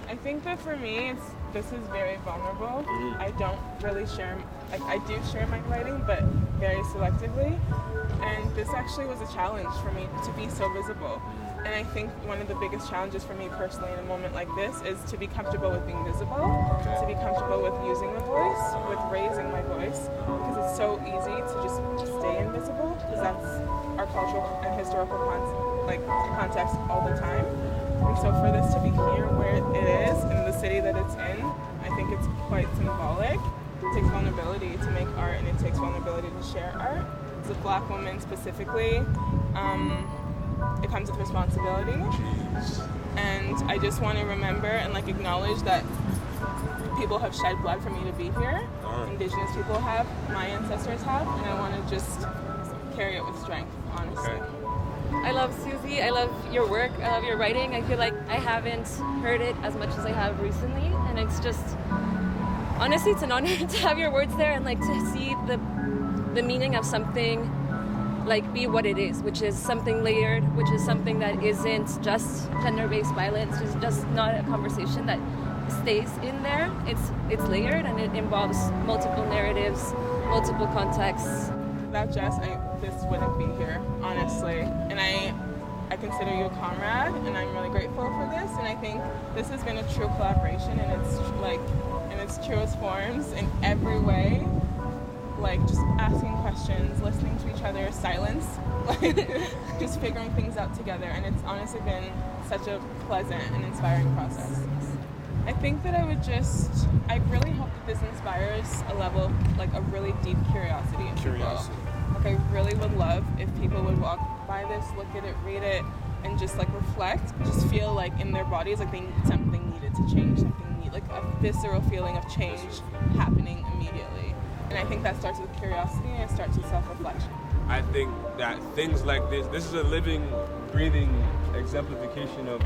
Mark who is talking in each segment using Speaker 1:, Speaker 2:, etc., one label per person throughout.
Speaker 1: I think that for me, this is very vulnerable. I don't really share, I do share my writing, but very selectively. And this actually was a challenge for me to be so visible. And I think one of the biggest challenges for me personally in a moment like this is to be comfortable with being visible, to be comfortable with using the voice, with raising my voice, because it's so easy to just stay invisible, because that's our cultural and historical context all the time. And so for this to be here where it is, in the city that it's in, I think it's quite symbolic. It takes vulnerability to make art, and it takes vulnerability to share art. As a Black woman specifically, it comes with responsibility. And I just want to remember and acknowledge that people have shed blood for me to be here. Indigenous people have, my ancestors have, and I want to just carry it with strength, honestly.
Speaker 2: Okay.
Speaker 3: I love Suzie. I love your work. I love your writing. I feel like I haven't heard it as much as I have recently, and it's just, honestly, it's an honor to have your words there and to see the meaning of something be what it is, which is something layered, which is something that isn't just gender-based violence. It's just not a conversation that stays in there. It's layered, and it involves multiple narratives, multiple contexts.
Speaker 1: Without Jess, this wouldn't be here, honestly. And I consider you a comrade, and I'm really grateful for this. And I think this has been a true collaboration, and it's in its truest forms in every way. Just asking questions, listening to each other, silence, just figuring things out together. And it's honestly been such a pleasant and inspiring process. I think that I really hope that this inspires a level, a really deep curiosity in people. I really would love if people would walk by this, look at it, read it, and just reflect, just feel in their bodies something needed to change, a visceral feeling of change happening immediately. And I think that starts with curiosity, and it starts with self-reflection.
Speaker 2: I think that things like this is a living, breathing exemplification of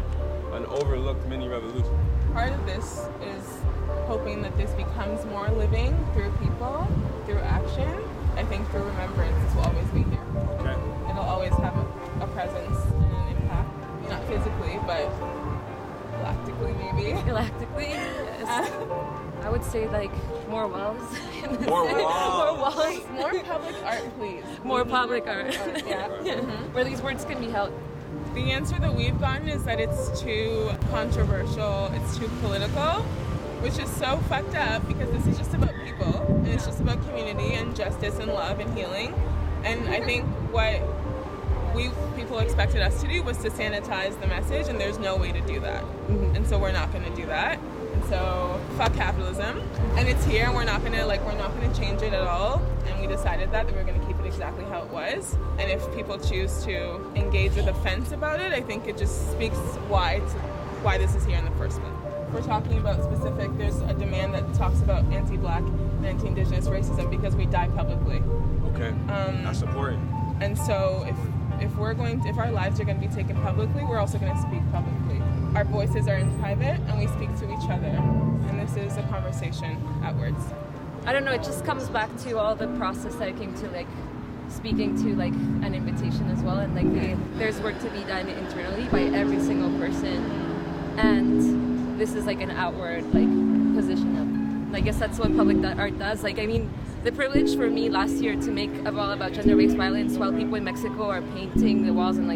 Speaker 2: an overlooked mini revolution.
Speaker 1: Part of this is hoping that this becomes more living through people, through action. I think through remembrance, this will always be here.
Speaker 2: Okay.
Speaker 1: It'll always have a presence and an impact. Not physically, but galactically maybe.
Speaker 3: Galactically, yes. I would say more walls.
Speaker 2: More walls.
Speaker 3: More walls.
Speaker 1: More public art, please.
Speaker 3: More public art.
Speaker 1: Yeah.
Speaker 3: Mm-hmm. Where these words can be held.
Speaker 1: The answer that we've gotten is that it's too controversial, it's too political, which is so fucked up because this is just about people, and it's just about community and justice and love and healing. And I think what people expected us to do was to sanitize the message, and there's no way to do that. Mm-hmm. And so we're not going to do that. And so fuck capitalism. And it's here, and we're not going to change it at all. And we decided that we're going to keep it exactly how it was. And if people choose to engage with offense about it, I think it just speaks why this is here in the first place. We're talking about specific, there's a demand that talks about anti-Black and anti-Indigenous racism because we die publicly.
Speaker 2: Okay, I support it.
Speaker 1: And so if our lives are going to be taken publicly, we're also going to speak publicly. Our voices are in private, and we speak to each other. And this is a conversation outwards.
Speaker 3: I don't know, it just comes back to all the process that I came to speaking to an invitation as well, and there's work to be done internally by every single person, and this is an outward position of, I guess that's what public art does. The privilege for me last year to make a wall about gender-based violence while people in Mexico are painting the walls and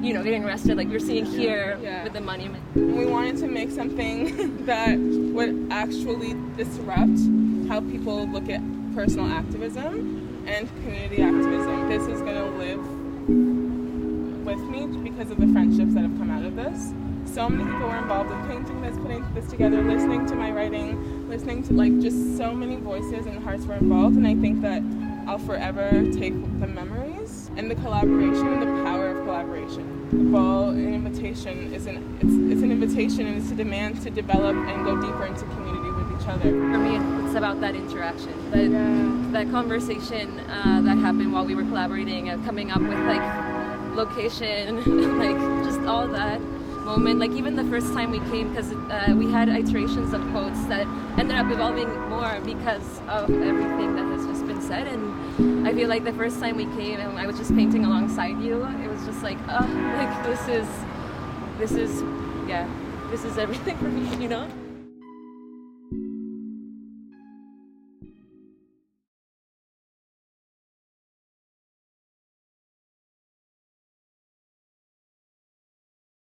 Speaker 3: getting arrested, we're seeing here with the monument.
Speaker 1: We wanted to make something that would actually disrupt how people look at personal activism and community activism. This is going to live with me because of the friendships that have come out of this. So many people were involved in painting this, putting this together, listening to my writing, listening to just so many voices and hearts were involved. And I think that I'll forever take the memories and the collaboration and the power of collaboration. Well, an invitation is an invitation, and it's a demand to develop and go deeper into community with each other.
Speaker 3: For me, it's about that interaction, that conversation that happened while we were collaborating and coming up with location, just all that moment. Even the first time we came, because we had iterations of quotes that ended up evolving more because of everything that has just been said. And I feel the first time we came and I was just painting alongside you, it was just this is this is everything for me, you know?